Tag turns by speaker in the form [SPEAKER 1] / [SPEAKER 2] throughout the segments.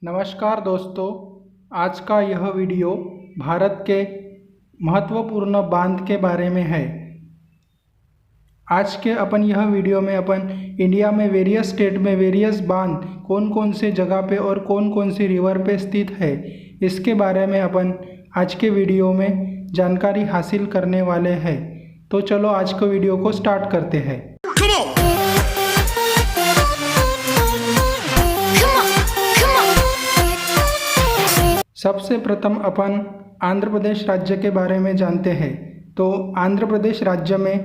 [SPEAKER 1] नमस्कार दोस्तों, आज का यह वीडियो भारत के महत्वपूर्ण बांध के बारे में है। आज के अपन यह वीडियो में अपन इंडिया में वेरियस स्टेट में वेरियस बांध कौन कौन से जगह पे और कौन कौन सी रिवर पे स्थित है, इसके बारे में अपन आज के वीडियो में जानकारी हासिल करने वाले हैं। तो चलो आज के वीडियो को स्टार्ट करते हैं। सबसे प्रथम अपन आंध्र प्रदेश राज्य के बारे में जानते हैं। तो आंध्र प्रदेश राज्य में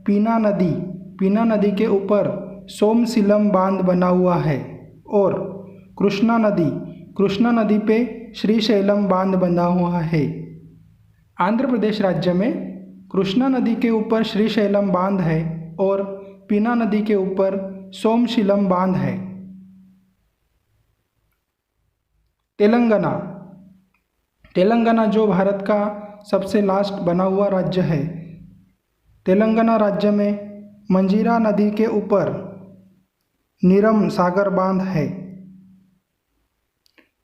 [SPEAKER 1] पीना नदी के ऊपर सोमशिलम बांध बना हुआ है और कृष्णा नदी पे श्रीशैलम बांध बना हुआ है। आंध्र प्रदेश राज्य में कृष्णा नदी के ऊपर श्रीशैलम बांध है और पीना नदी के ऊपर सोमशिलम बांध है। तेलंगाना जो भारत का सबसे लास्ट बना हुआ राज्य है। तेलंगाना राज्य में मंजीरा नदी के ऊपर नीरम सागर बांध है।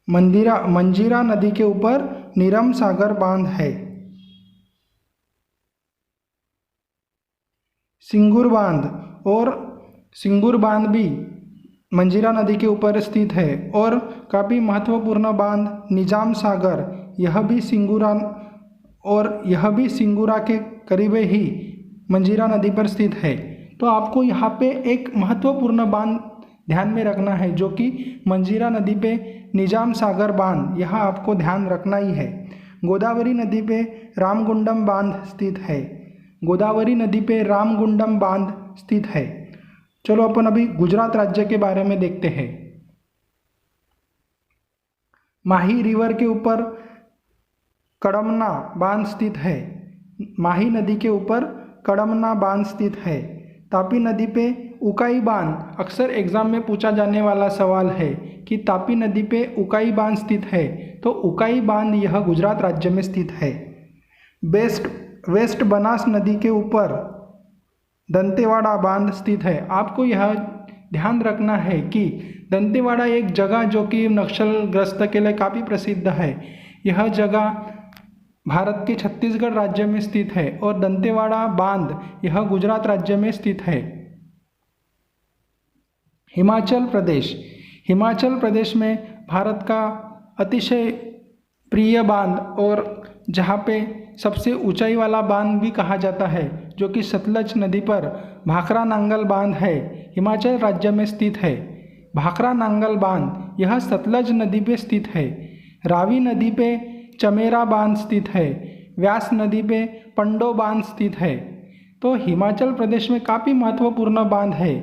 [SPEAKER 1] मंजीरा नदी के ऊपर नीरम सागर बांध है। सिंगूर बांध भी मंजीरा नदी के ऊपर स्थित है और काफ़ी महत्वपूर्ण बांध निजाम सागर, यह भी सिंगूरा के करीब ही मंजीरा नदी पर स्थित है। तो आपको यहाँ पे एक महत्वपूर्ण बांध ध्यान में रखना है जो कि मंजीरा नदी पे निजाम सागर बांध, यह आपको ध्यान रखना ही है। गोदावरी नदी पे रामगुंडम बांध स्थित है। चलो अपन अभी गुजरात राज्य के बारे में देखते हैं। माही रिवर के ऊपर कड़मना बांध स्थित है। माही नदी के ऊपर कड़मना बांध स्थित है। तापी नदी पे उकाई बांध, अक्सर एग्जाम में पूछा जाने वाला सवाल है कि तापी नदी पे उकाई बांध स्थित है। तो उकाई बांध यह गुजरात राज्य में स्थित है। वेस्ट बनास नदी के ऊपर दंतेवाड़ा बांध स्थित है। आपको यह ध्यान रखना है कि दंतेवाड़ा एक जगह जो कि नक्सलग्रस्त के लिए काफ़ी प्रसिद्ध है। यह जगह भारत के छत्तीसगढ़ राज्य में स्थित है और दंतेवाड़ा बांध यह गुजरात राज्य में स्थित है। हिमाचल प्रदेश में भारत का अतिशय प्रिय बांध और जहाँ पे सबसे ऊंचाई वाला बांध भी कहा जाता है, जो कि सतलज नदी पर भाखरा नांगल बांध है, हिमाचल राज्य में स्थित है। भाखरा नांगल बांध यह सतलज नदी पे स्थित है। रावी नदी पे चमेरा बांध स्थित है। व्यास नदी पे पंडो बांध स्थित है। तो हिमाचल प्रदेश में काफ़ी महत्वपूर्ण बांध है।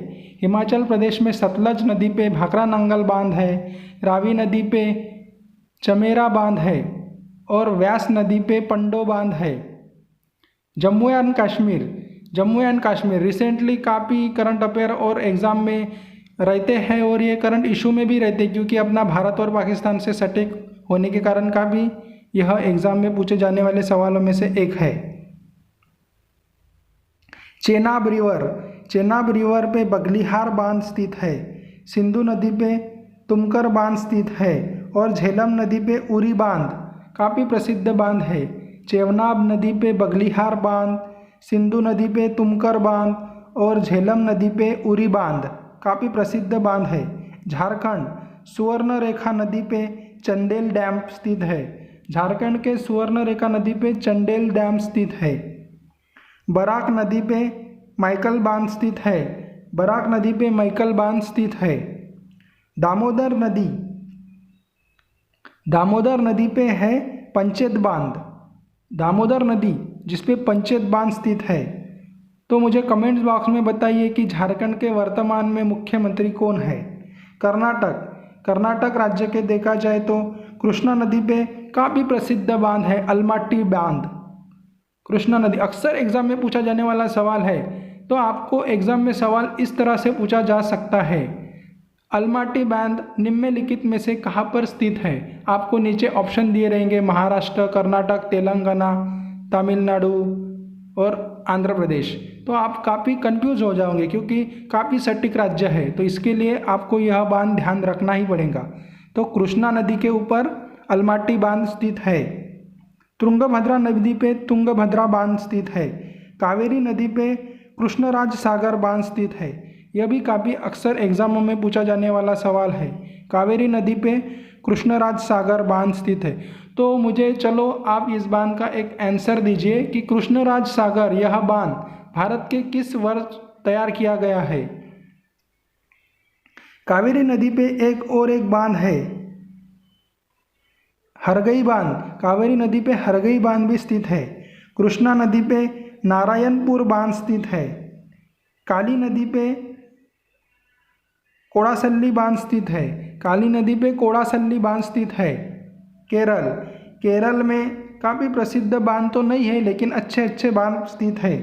[SPEAKER 1] हिमाचल प्रदेश में सतलज नदी पे भाखरा नांगल बांध है, रावी नदी पे चमेरा बांध है और व्यास नदी पे पंडो बांध है। जम्मू एंड कश्मीर रिसेंटली काफ़ी करंट अफेयर और एग्ज़ाम में रहते हैं और ये करंट इशू में भी रहते हैं, क्योंकि अपना भारत और पाकिस्तान से सटीक होने के कारण का भी यह एग्ज़ाम में पूछे जाने वाले सवालों में से एक है। चेनाब रिवर पे बगलिहार बांध स्थित है। सिंधु नदी पे तुमकर बांध स्थित है और झेलम नदी पे उरी बांध काफ़ी प्रसिद्ध बांध है। चेवनाब नदी पे बगलिहार बांध, सिंधु नदी पे तुमकर बांध और झेलम नदी पे उरी बांध काफ़ी प्रसिद्ध बांध है। झारखंड सुवर्णरेखा नदी पे चंदेल डैम स्थित है। झारखंड के सुवर्णरेखा नदी पे चंदेल डैम स्थित है। बराक नदी पे माइकल बांध स्थित है। दामोदर नदी पे है पंचेत बांध। दामोदर नदी जिसपे पंचेत बांध स्थित है। तो मुझे कमेंट्स बॉक्स में बताइए कि झारखंड के वर्तमान में मुख्यमंत्री कौन है। कर्नाटक राज्य के देखा जाए तो कृष्णा नदी पे काफ़ी प्रसिद्ध बांध है अलमाटी बांध। कृष्णा नदी अक्सर एग्जाम में पूछा जाने वाला सवाल है, तो आपको एग्जाम में सवाल इस तरह से पूछा जा सकता है, अलमाटी बांध निम्नलिखित में से कहाँ पर स्थित है। आपको नीचे ऑप्शन दिए रहेंगे, महाराष्ट्र, कर्नाटक, तेलंगाना, तमिलनाडु और आंध्र प्रदेश। तो आप काफ़ी कंफ्यूज हो जाओगे क्योंकि काफ़ी सटीक राज्य है, तो इसके लिए आपको यह बांध ध्यान रखना ही पड़ेगा। तो कृष्णा नदी के ऊपर अलमाटी बांध स्थित है। तुंगभद्रा नदी पे तुंगभद्रा बांध स्थित है। कावेरी नदी पे कृष्णराज सागर बांध स्थित है। यह भी काफ़ी अक्सर एग्जामों में पूछा जाने वाला सवाल है। कावेरी नदी पे कृष्णराज सागर बांध स्थित है। तो मुझे चलो आप इस बांध का एक आंसर दीजिए कि कृष्णराज सागर यह बांध भारत के किस वर्ष तैयार किया गया है। कावेरी नदी पे एक बांध है, हरगई बांध। कावेरी नदी पे हरगई बांध भी स्थित है। कृष्णा नदी पे नारायणपुर बांध स्थित है। काली नदी पे कोड़ासल्ली बांध स्थित है। काली नदी पे कोड़ासल्ली बांध स्थित है। केरल में काफ़ी प्रसिद्ध बांध तो नहीं है लेकिन अच्छे अच्छे बांध स्थित है।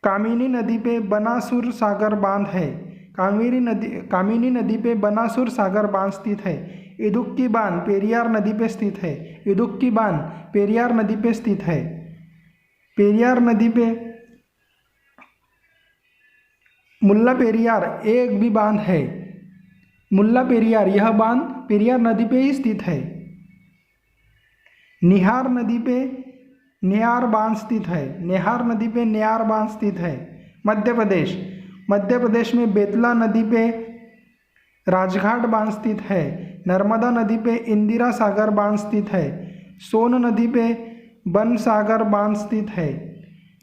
[SPEAKER 1] कामिनी नदी पे बनासुर सागर बांध है। कामिनी नदी पे बनासुर सागर बांध स्थित है। इदुक्की बांध पेरियार नदी पे स्थित है। इदुक्की बांध पेरियार नदी पे स्थित है। पेरियार नदी पे मुल्ला पेरियार एक भी बांध है। मुल्ला पेरियार यह बांध पेरियार नदी पे ही स्थित है। निहार नदी पे नेयार बांध स्थित है। नेहार नदी पे नेयार बांध स्थित है। मध्य प्रदेश में बेतला नदी पे राजघाट बांध स्थित है। नर्मदा नदी पे इंदिरा सागर बांध स्थित है। सोन नदी पे बन सागर बांध स्थित है।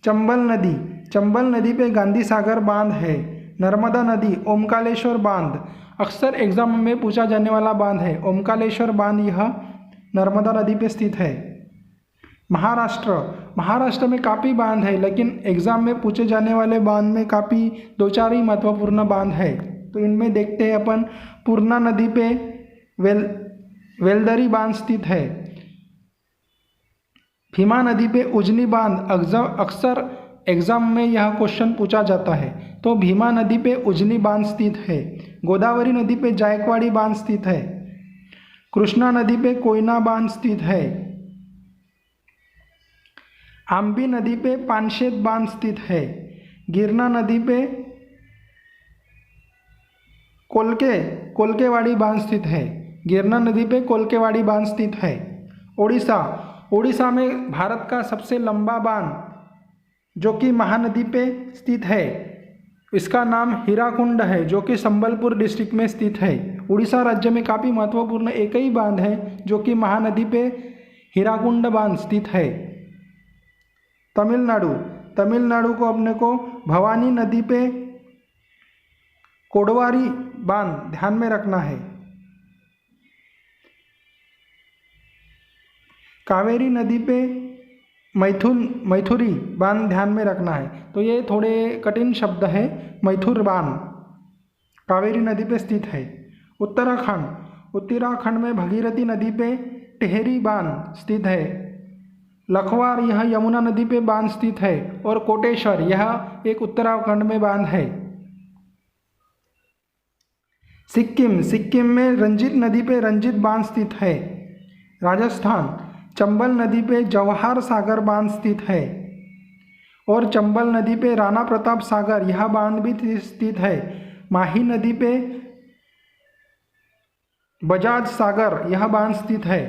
[SPEAKER 1] चंबल नदी पे गांधी सागर बांध है। नर्मदा नदी ओमकालेश्वर बांध अक्सर एग्जाम में पूछा जाने वाला बांध है। ओमकालेश्वर बांध यह नर्मदा नदी पे स्थित है। महाराष्ट्र में काफ़ी बांध है लेकिन एग्ज़ाम में पूछे जाने वाले बांध में काफ़ी दो चार ही महत्वपूर्ण बांध है। तो इनमें देखते हैं अपन। पूर्णा नदी पे वेलदरी बांध स्थित है। भीमा नदी पे उजनी बांध अक्सर एग्जाम में यह क्वेश्चन पूछा जाता है। तो भीमा नदी पे उजनी बांध स्थित है। गोदावरी नदी पे जायकवाड़ी बांध स्थित है। कृष्णा नदी पे कोयना बांध स्थित है। आंबी नदी पे पानशेत बांध स्थित है। गिरना नदी पे कोलकेवाड़ी बांध स्थित है। गिरना नदी पे कोलकेवाड़ी बांध स्थित है। ओडिशा में भारत का सबसे लंबा बांध जो कि महानदी पे स्थित है, इसका नाम हीराकुंड है जो कि संबलपुर डिस्ट्रिक्ट में स्थित है। उड़ीसा राज्य में काफ़ी महत्वपूर्ण एक ही बांध है जो कि महानदी पे हीराकुंड बांध स्थित है। तमिलनाडु को अपने को भवानी नदी पे कोडवारी बांध ध्यान में रखना है। कावेरी नदी पे मैथुरी बांध ध्यान में रखना है। तो ये थोड़े कठिन शब्द है। मैथुर बांध कावेरी नदी पे स्थित है। उत्तराखंड में भगीरथी नदी पे टेहरी बांध स्थित है। लखवार यह यमुना नदी पे बांध स्थित है। और कोटेश्वर यह एक उत्तराखंड में बांध है। सिक्किम में रंजीत नदी पे रंजीत बांध स्थित है। राजस्थान चंबल नदी पे जवाहर सागर बांध स्थित है। और चंबल नदी पे राणा प्रताप सागर यह बांध भी स्थित है। माही नदी पे बजाज सागर यह बांध स्थित है।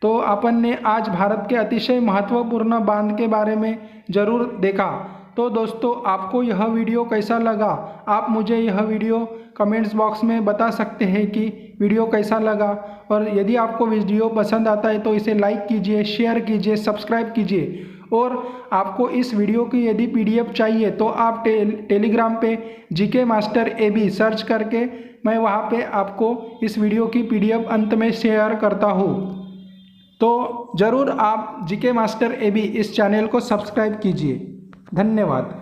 [SPEAKER 1] तो अपन ने आज भारत के अतिशय महत्वपूर्ण बांध के बारे में ज़रूर देखा। तो दोस्तों आपको यह वीडियो कैसा लगा, आप मुझे यह वीडियो कमेंट्स बॉक्स में बता सकते हैं कि वीडियो कैसा लगा। और यदि आपको वीडियो पसंद आता है तो इसे लाइक कीजिए, शेयर कीजिए, सब्सक्राइब कीजिए। और आपको इस वीडियो की यदि PDF चाहिए तो आप टेलीग्राम पे GK मास्टर AB सर्च करके मैं वहाँ पे आपको इस वीडियो की PDF अंत में शेयर करता हूँ। तो ज़रूर आप GK मास्टर AB इस चैनल को सब्सक्राइब कीजिए। धन्यवाद।